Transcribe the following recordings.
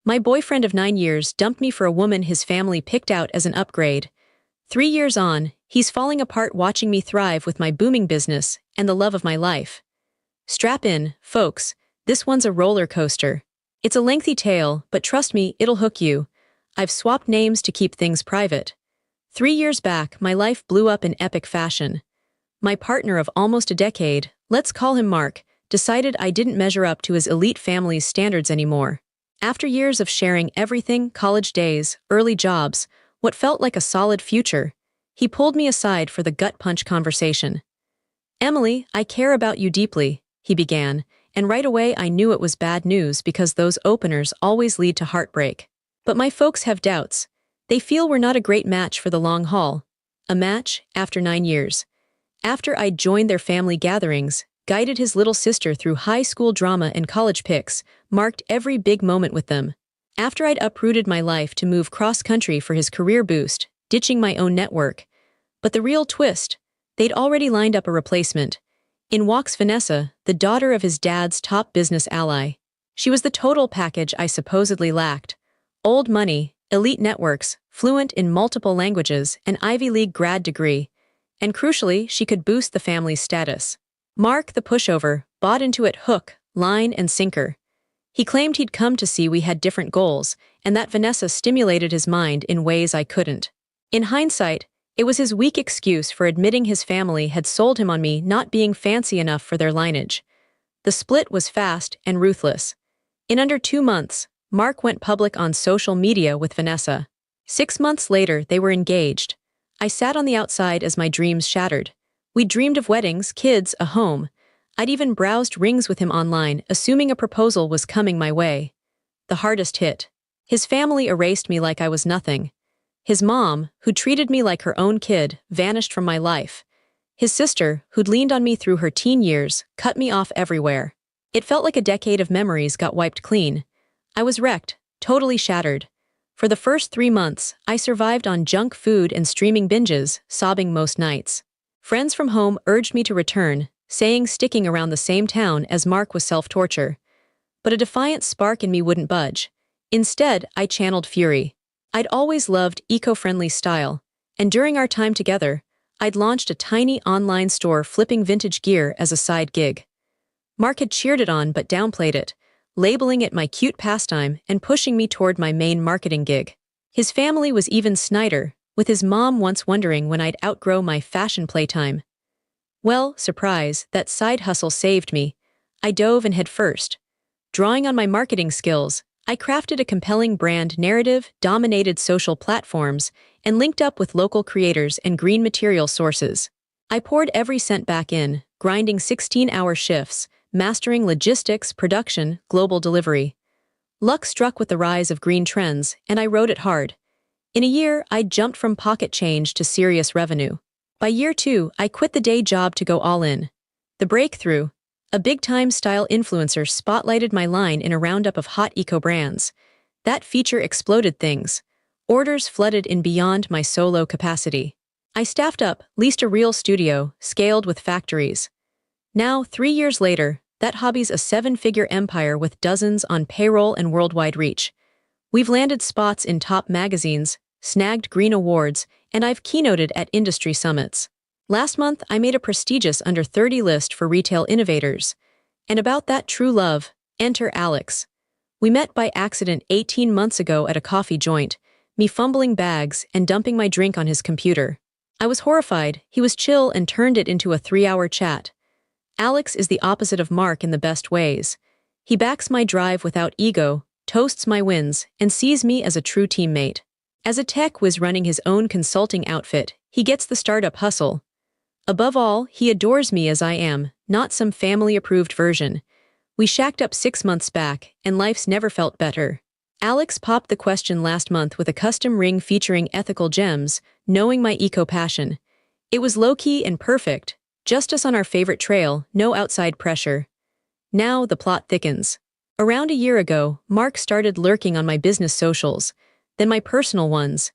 My boyfriend of 9 years dumped me for a woman his family picked out as an upgrade. 3 years on, he's falling apart watching me thrive with my booming business and the love of my life. Strap in, folks, this one's a roller coaster. It's a lengthy tale, but trust me, it'll hook you. I've swapped names to keep things private. 3 years back, my life blew up in epic fashion. My partner of almost a decade, let's call him Mark, decided I didn't measure up to his elite family's standards anymore. After years of sharing everything, college days, early jobs, what felt like a solid future, he pulled me aside for the gut-punch conversation. "Emily, I care about you deeply," he began, and right away I knew it was bad news because those openers always lead to heartbreak. "But my folks have doubts. They feel we're not a great match for the long haul." A match, after 9 years. After I'd joined their family gatherings, guided his little sister through high school drama and college pics, marked every big moment with them. After I'd uprooted my life to move cross-country for his career boost, ditching my own network. But the real twist, they'd already lined up a replacement. In walks Vanessa, the daughter of his dad's top business ally. She was the total package I supposedly lacked. Old money, elite networks, fluent in multiple languages, an Ivy League grad degree. And crucially, she could boost the family's status. Mark, the pushover, bought into it hook, line, and sinker. He claimed he'd come to see we had different goals, and that Vanessa stimulated his mind in ways I couldn't. In hindsight, it was his weak excuse for admitting his family had sold him on me not being fancy enough for their lineage. The split was fast and ruthless. In under 2 months, Mark went public on social media with Vanessa. 6 months later, they were engaged. I sat on the outside as my dreams shattered. We'd dreamed of weddings, kids, a home. I'd even browsed rings with him online, assuming a proposal was coming my way. The hardest hit. His family erased me like I was nothing. His mom, who treated me like her own kid, vanished from my life. His sister, who'd leaned on me through her teen years, cut me off everywhere. It felt like a decade of memories got wiped clean. I was wrecked, totally shattered. For the first 3 months, I survived on junk food and streaming binges, sobbing most nights. Friends from home urged me to return, saying sticking around the same town as Mark was self-torture. But a defiant spark in me wouldn't budge. Instead, I channeled fury. I'd always loved eco-friendly style, and during our time together, I'd launched a tiny online store flipping vintage gear as a side gig. Mark had cheered it on but downplayed it, labeling it my cute pastime and pushing me toward my main marketing gig. His family was even snider, with his mom once wondering when I'd outgrow my fashion playtime. Well, surprise, that side hustle saved me. I dove in head first. Drawing on my marketing skills, I crafted a compelling brand narrative, dominated social platforms, and linked up with local creators and green material sources. I poured every cent back in, grinding 16-hour shifts, mastering logistics, production, global delivery. Luck struck with the rise of green trends, and I rode it hard. In a year, I jumped from pocket change to serious revenue. By year 2, I quit the day job to go all in. The breakthrough. A big-time style influencer spotlighted my line in a roundup of hot eco brands. That feature exploded things. Orders flooded in beyond my solo capacity. I staffed up, leased a real studio, scaled with factories. Now, 3 years later, that hobby's a 7-figure empire with dozens on payroll and worldwide reach. We've landed spots in top magazines, snagged green awards, and I've keynoted at industry summits. Last month, I made a prestigious under 30 list for retail innovators. And about that true love, enter Alex. We met by accident 18 months ago at a coffee joint, me fumbling bags and dumping my drink on his computer. I was horrified. He was chill and turned it into a 3-hour chat. Alex is the opposite of Mark in the best ways. He backs my drive without ego, toasts my wins, and sees me as a true teammate. As a tech whiz running his own consulting outfit, he gets the startup hustle. Above all, he adores me as I am, not some family-approved version. We shacked up 6 months back, and life's never felt better. Alex popped the question last month with a custom ring featuring ethical gems, knowing my eco-passion. It was low-key and perfect, just us on our favorite trail, no outside pressure. Now the plot thickens. Around a year ago, Mark started lurking on my business socials, then my personal ones.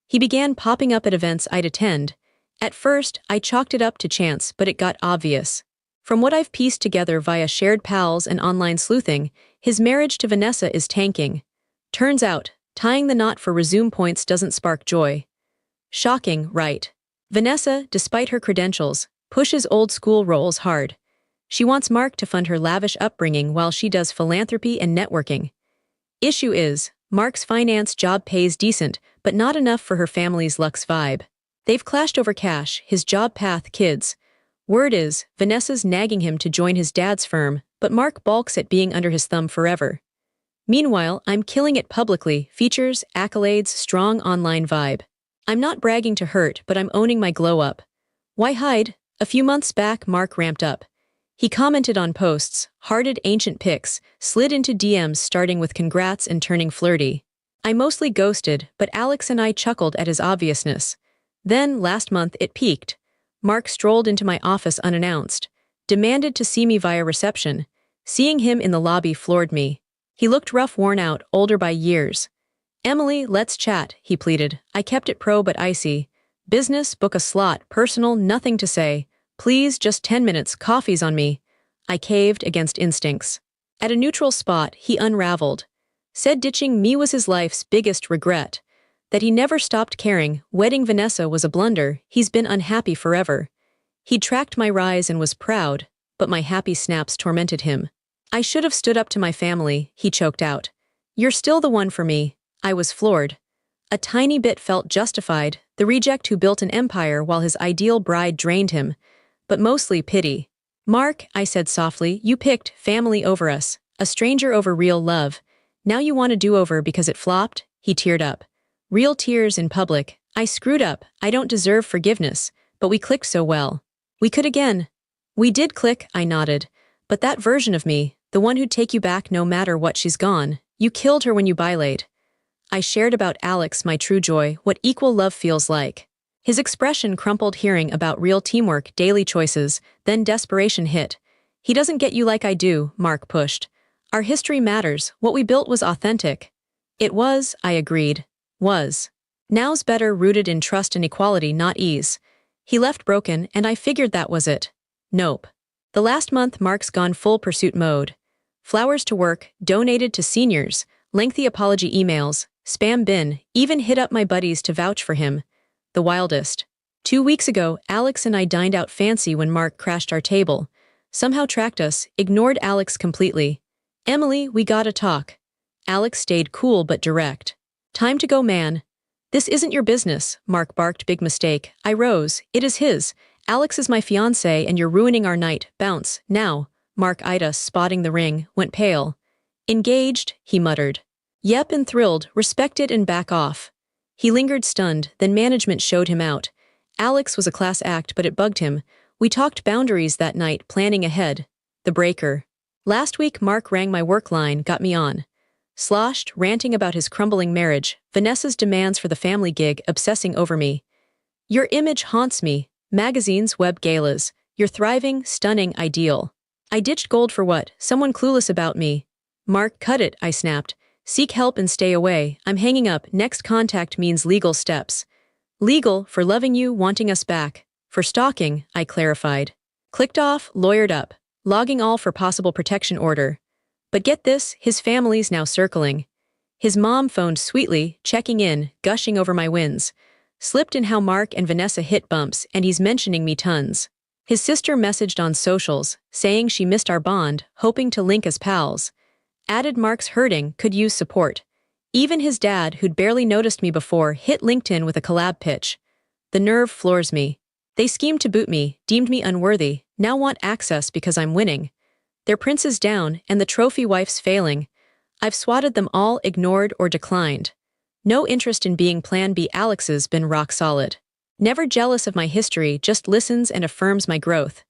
He began popping up at events I'd attend. At first, I chalked it up to chance, but it got obvious. From what I've pieced together via shared pals and online sleuthing, his marriage to Vanessa is tanking. Turns out, tying the knot for resume points doesn't spark joy. Shocking, right? Vanessa, despite her credentials, pushes old school roles hard. She wants Mark to fund her lavish upbringing while she does philanthropy and networking. Issue is, Mark's finance job pays decent, but not enough for her family's luxe vibe. They've clashed over cash, his job path, kids. Word is, Vanessa's nagging him to join his dad's firm, but Mark balks at being under his thumb forever. Meanwhile, I'm killing it publicly, features, accolades, strong online vibe. I'm not bragging to hurt, but I'm owning my glow up. Why hide? A few months back, Mark ramped up. He commented on posts, hearted ancient pics, slid into DMs starting with congrats and turning flirty. I mostly ghosted, but Alex and I chuckled at his obviousness. Then, last month, it peaked. Mark strolled into my office unannounced, demanded to see me via reception. Seeing him in the lobby floored me. He looked rough, worn out, older by years. Emily, let's chat, he pleaded. I kept it pro but icy. Business, book a slot, personal, nothing to say. Please, just 10 minutes, coffee's on me. I caved against instincts. At a neutral spot, he unraveled. Said ditching me was his life's biggest regret. That he never stopped caring, wedding Vanessa was a blunder, he's been unhappy forever. He'd tracked my rise and was proud, but my happy snaps tormented him. I should have stood up to my family, he choked out. You're still the one for me. I was floored. A tiny bit felt justified, the reject who built an empire while his ideal bride drained him. But mostly pity. Mark, I said softly, you picked family over us, a stranger over real love. Now you want a do-over because it flopped? He teared up. Real tears in public. I screwed up, I don't deserve forgiveness, but we clicked so well. We could again. We did click, I nodded. But that version of me, the one who'd take you back no matter what she's gone, you killed her when you biolate. I shared about Alex my true joy, what equal love feels like. His expression crumpled hearing about real teamwork, daily choices, then desperation hit. He doesn't get you like I do, Mark pushed. Our history matters, what we built was authentic. It was, I agreed. Was. Now's better rooted in trust and equality, not ease. He left broken, and I figured that was it. Nope. The last month Mark's gone full pursuit mode. Flowers to work, donated to seniors, lengthy apology emails, spam bin, even hit up my buddies to vouch for him. The wildest. 2 weeks ago, Alex and I dined out fancy when Mark crashed our table. Somehow tracked us, ignored Alex completely. Emily, we gotta talk. Alex stayed cool but direct. Time to go, man. This isn't your business, Mark barked. Big mistake. I rose. It is his. Alex is my fiancé and you're ruining our night. Bounce. Now. Mark eyed us, spotting the ring, went pale. Engaged, he muttered. Yep, and thrilled, respected and back off. He lingered stunned, then management showed him out. Alex was a class act but it bugged him. We talked boundaries that night, planning ahead. The breaker. Last week Mark rang my work line, got me on. Sloshed, ranting about his crumbling marriage, Vanessa's demands for the family gig, obsessing over me. Your image haunts me. Magazines, web galas. You're thriving, stunning, ideal. I ditched gold for what? Someone clueless about me. Mark, cut it, I snapped. Seek help and stay away. I'm hanging up. Next contact means legal steps. Legal, for loving you, wanting us back. For stalking, I clarified. Clicked off, lawyered up. Logging all for possible protection order. But get this, his family's now circling. His mom phoned sweetly, checking in, gushing over my wins. Slipped in how Mark and Vanessa hit bumps, and he's mentioning me tons. His sister messaged on socials, saying she missed our bond, hoping to link as pals. Added Mark's hurting, could use support. Even his dad, who'd barely noticed me before, hit LinkedIn with a collab pitch. The nerve floors me. They schemed to boot me, deemed me unworthy, now want access because I'm winning. Their prince is down, and the trophy wife's failing. I've swatted them all, ignored or declined. No interest in being Plan B. Alex's been rock solid. Never jealous of my history, just listens and affirms my growth.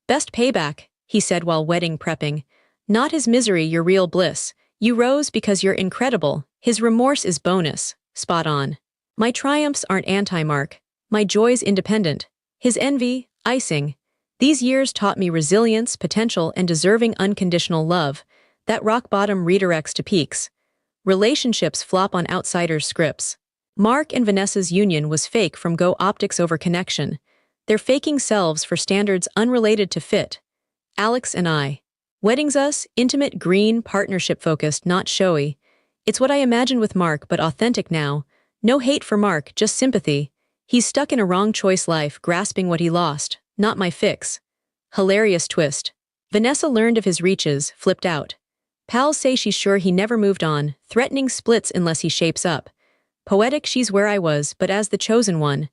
Best payback, he said while wedding prepping. Not his misery, your real bliss. You rose because you're incredible. His remorse is bonus. Spot on. My triumphs aren't anti-Mark. My joy's independent. His envy, icing. These years taught me resilience, potential, and deserving unconditional love. That rock bottom redirects to peaks. Relationships flop on outsiders' scripts. Mark and Vanessa's union was fake from go optics over connection. They're faking selves for standards unrelated to fit. Alex and I. Weddings us, intimate, green, partnership-focused, not showy. It's what I imagined with Mark, but authentic now. No hate for Mark, just sympathy. He's stuck in a wrong choice life, grasping what he lost. Not my fix. Hilarious twist. Vanessa learned of his reaches, flipped out. Pals say she's sure he never moved on, threatening splits unless he shapes up. Poetic, she's where I was, but as the chosen one.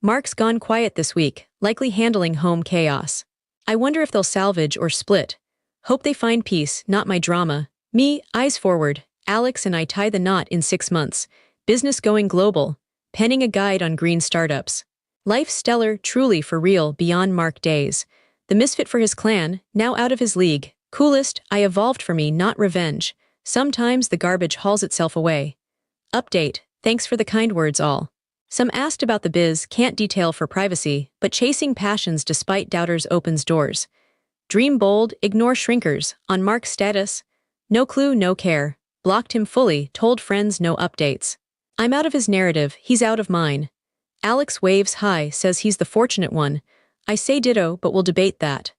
Mark's gone quiet this week, likely handling home chaos. I wonder if they'll salvage or split. Hope they find peace, not my drama. Me, eyes forward. Alex and I tie the knot in 6 months. Business going global. Penning a guide on green startups. Life stellar, truly for real, beyond Mark days. The misfit for his clan, now out of his league. Coolest, I evolved for me, not revenge. Sometimes the garbage hauls itself away. Update, thanks for the kind words all. Some asked about the biz, can't detail for privacy, but chasing passions despite doubters opens doors. Dream bold, ignore shrinkers, on Mark's status. No clue, no care. Blocked him fully, told friends no updates. I'm out of his narrative, he's out of mine. Alex waves high, says he's the fortunate one. I say ditto, but we'll debate that.